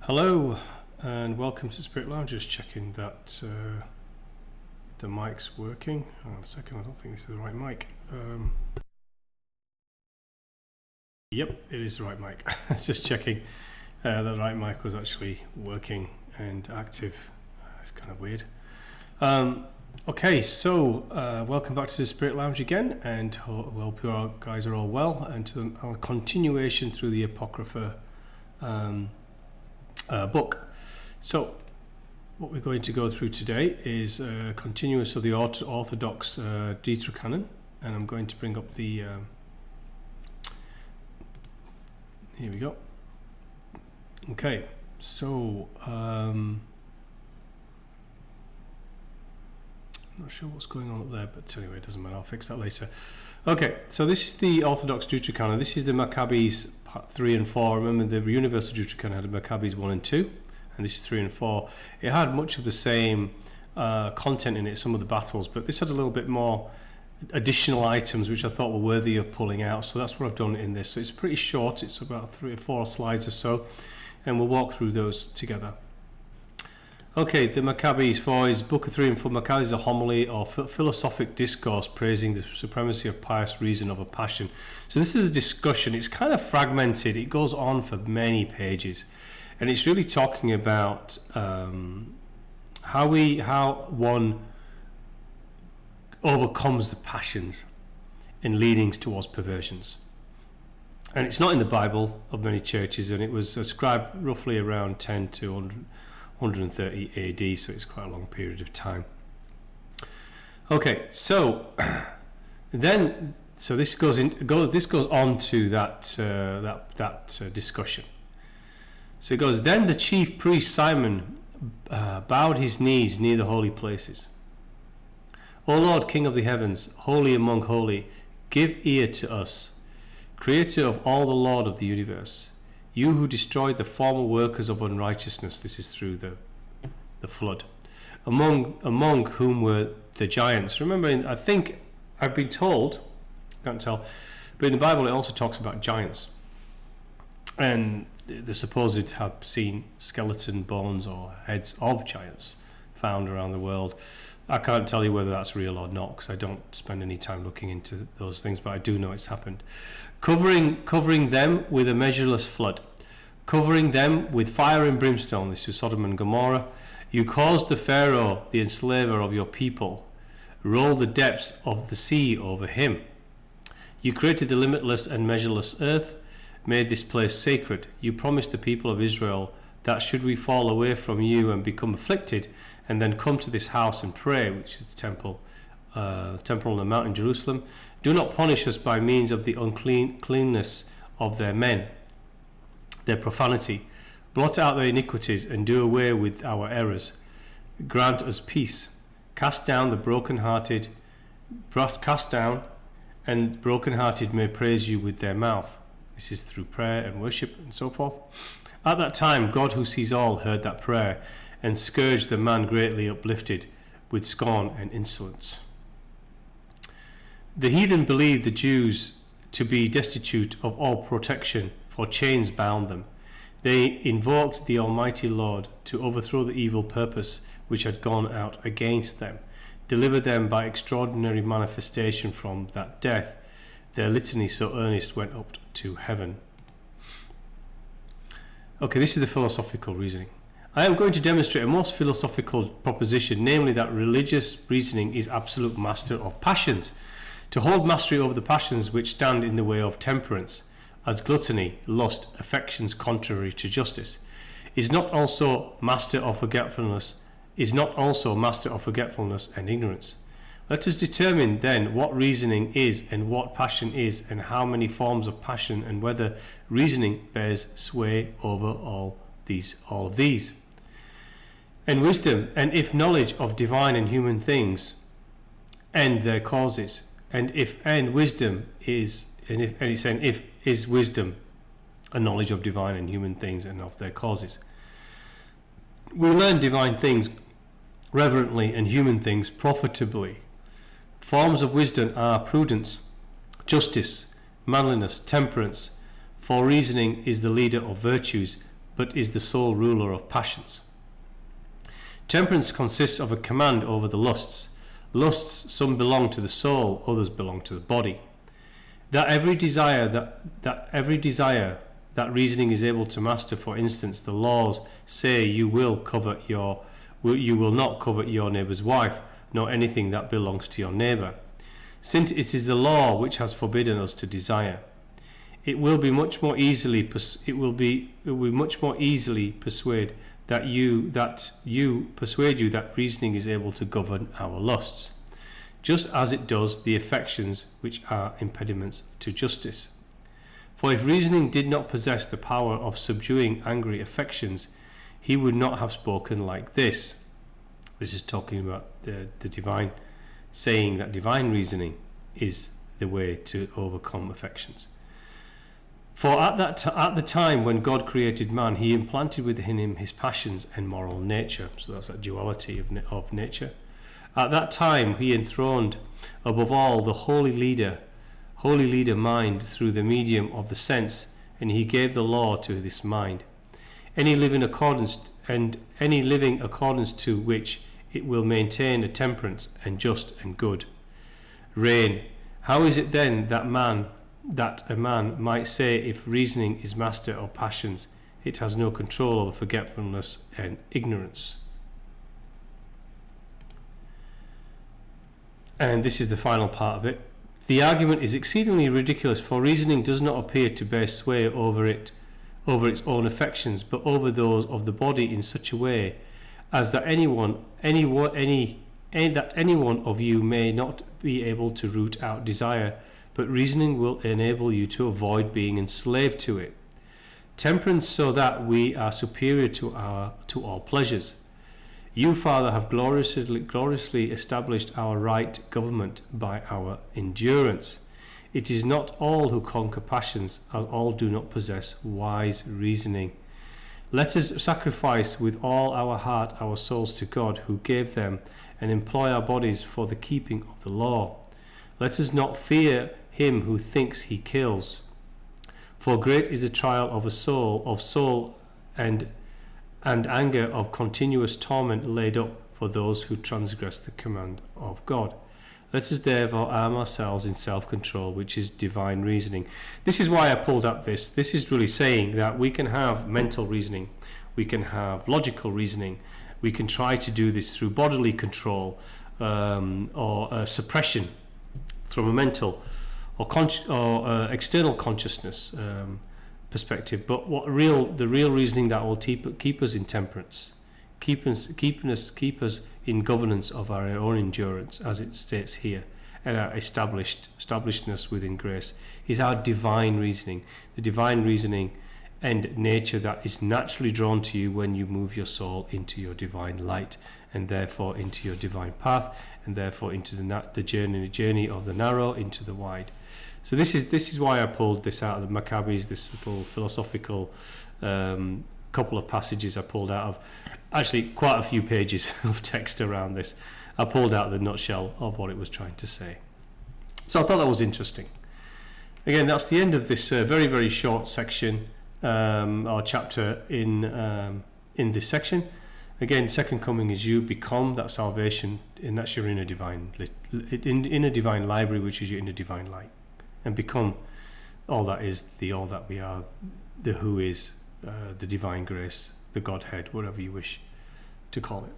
Hello and welcome to Spirit Lounge. Just checking that the mic's working. Hang on a second, I don't think this is the right mic. Yep, it is the right mic. Just checking the right mic was actually working and active. It's kind of weird. Okay, so welcome back to the Spirit Lounge again, and hope you guys are all well, and to our continuation through the Apocrypha book. So what we're going to go through today is a continuous of the Orthodox Deuterocanon, and I'm going to bring up the here we go. Okay, so I'm not sure what's going on up there, but anyway, it doesn't matter, I'll fix that later. Okay, so this is the Orthodox Deuterocanon. This is the Maccabees part 3 and 4. Remember, the Universal Deuterocanon had Maccabees 1 and 2, and this is 3 and 4. It had much of the same content in it, some of the battles, but this had a little bit more additional items which I thought were worthy of pulling out, so that's what I've done in this. So it's pretty short, it's about 3 or 4 slides or so, and we'll walk through those together. Okay, the Maccabees 4 is Book of 3 and 4. Maccabees is a homily or philosophic discourse praising the supremacy of pious reason over passion. So this is a discussion. It's kind of fragmented. It goes on for many pages, and it's really talking about how one overcomes the passions and leanings towards perversions. And it's not in the Bible of many churches, and it was ascribed roughly around 10 to 130 AD, so it's quite a long period of time. Okay, so then, so this goes on to that discussion. So it goes, then the chief priest Simon bowed his knees near the holy places. O Lord, King of the heavens, holy among holy, give ear to us, Creator of all, the Lord of the universe. You who destroyed the former workers of unrighteousness, this is through the flood, among whom were the giants. Remember, I think I've been told, can't tell, but in the Bible it also talks about giants, and the supposed have seen skeleton bones or heads of giants found around the world. I can't tell you whether that's real or not, because I don't spend any time looking into those things, but I do know it's happened. Covering them with a measureless flood, covering them with fire and brimstone. This is Sodom and Gomorrah. You caused the Pharaoh, the enslaver of your people, roll the depths of the sea over him. You created the limitless and measureless earth, made this place sacred. You promised the people of Israel that should we fall away from you and become afflicted, and then come to this house and pray, which is the temple on the mount in Jerusalem, do not punish us by means of the uncleanness of their men, their profanity. Blot out their iniquities and do away with our errors. Grant us peace. Cast down, and broken-hearted may praise you with their mouth. This is through prayer and worship and so forth. At that time, God who sees all heard that prayer and scourged the man greatly uplifted with scorn and insolence. The heathen believed the Jews to be destitute of all protection, for chains bound them. They invoked the Almighty Lord to overthrow the evil purpose which had gone out against them, deliver them by extraordinary manifestation from that death. Their litany so earnest went up to heaven. Okay, this is the philosophical reasoning. I am going to demonstrate a most philosophical proposition, namely that religious reasoning is absolute master of passions. To hold mastery over the passions which stand in the way of temperance, as gluttony, lust, affections contrary to justice, is not also master of forgetfulness and ignorance. Let us determine then what reasoning is and what passion is, and how many forms of passion, and whether reasoning bears sway over all of these. And wisdom, and if knowledge of divine and human things and their causes, and if wisdom is wisdom a knowledge of divine and human things and of their causes. We learn divine things reverently and human things profitably. Forms of wisdom are prudence, justice, manliness, temperance, for reasoning is the leader of virtues, but is the sole ruler of passions. Temperance consists of a command over the lusts. Lusts, some belong to the soul, others belong to the body. That every desire that reasoning is able to master. For instance, the laws say you will not covet your neighbour's wife, nor anything that belongs to your neighbour, since it is the law which has forbidden us to desire. It will be much more easily persuade you that reasoning is able to govern our lusts, just as it does the affections which are impediments to justice. For if reasoning did not possess the power of subduing angry affections, he would not have spoken like this. This is talking about the divine, saying that divine reasoning is the way to overcome affections. For at the time when God created man, he implanted within him his passions and moral nature. So that's that duality of nature. At that time he enthroned above all the holy leader mind through the medium of the sense, and he gave the law to this mind. Any living accordance to which it will maintain a temperance and just and good reign. How is it then that a man might say, if reasoning is master of passions, it has no control over forgetfulness and ignorance? And this is the final part of it. The argument is exceedingly ridiculous, for reasoning does not appear to bear sway over its own affections, but over those of the body in such a way as that any one of you may not be able to root out desire, but reasoning will enable you to avoid being enslaved to it. Temperance, so that we are superior to all pleasures. You, Father, have gloriously established our right government by our endurance. It is not all who conquer passions, as all do not possess wise reasoning. Let us sacrifice with all our heart our souls to God, who gave them, and employ our bodies for the keeping of the law. Let us not fear him who thinks he kills. For great is the trial of soul and anger of continuous torment laid up for those who transgress the command of God. Let us therefore arm ourselves in self-control, which is divine reasoning. This is why I pulled up this. This is really saying that we can have mental reasoning, we can have logical reasoning, we can try to do this through bodily control or suppression from a mental or external consciousness perspective. But the real reasoning that will keep us in temperance, keep us in governance of our own endurance, as it states here, and our establishedness within grace, is our divine reasoning. The divine reasoning and nature that is naturally drawn to you when you move your soul into your divine light, and therefore into your divine path, and therefore into the journey of the narrow into the wide. So this is why I pulled this out of the Maccabees, this little philosophical couple of passages I pulled out of, actually quite a few pages of text around this. I pulled out the nutshell of what it was trying to say. So I thought that was interesting. Again, that's the end of this very, very short section or chapter in this section. Again, second coming is you become that salvation, and that's your inner divine library, which is your inner divine light, and become all that is, the all that we are, the who is, the divine grace, the Godhead, whatever you wish to call it.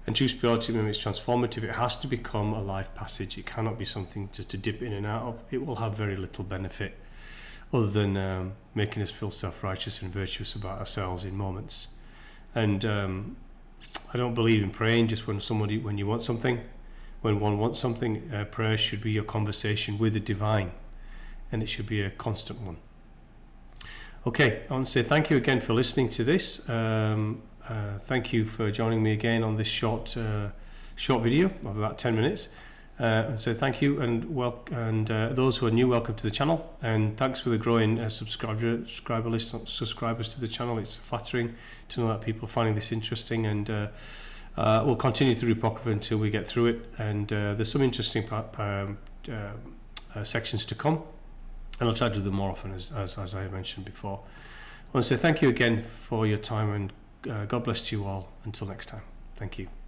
And true spirituality, when it's transformative, it has to become a life passage. It cannot be something to dip in and out of. It will have very little benefit other than making us feel self-righteous and virtuous about ourselves in moments. And I don't believe in praying just when you want something. When one wants something, prayer should be your conversation with the divine, and it should be a constant one. Okay, I want to say thank you again for listening to this. Thank you for joining me again on this short video of about 10 minutes. So thank you, and those who are new, welcome to the channel, and thanks for the growing subscriber list of subscribers to the channel. It's flattering to know that people are finding this interesting, and we'll continue through Apocrypha until we get through it, and there's some interesting sections to come, and I'll try to do them more often as I mentioned before. want to say thank you again for your time, and God bless you all. Until next time. Thank you.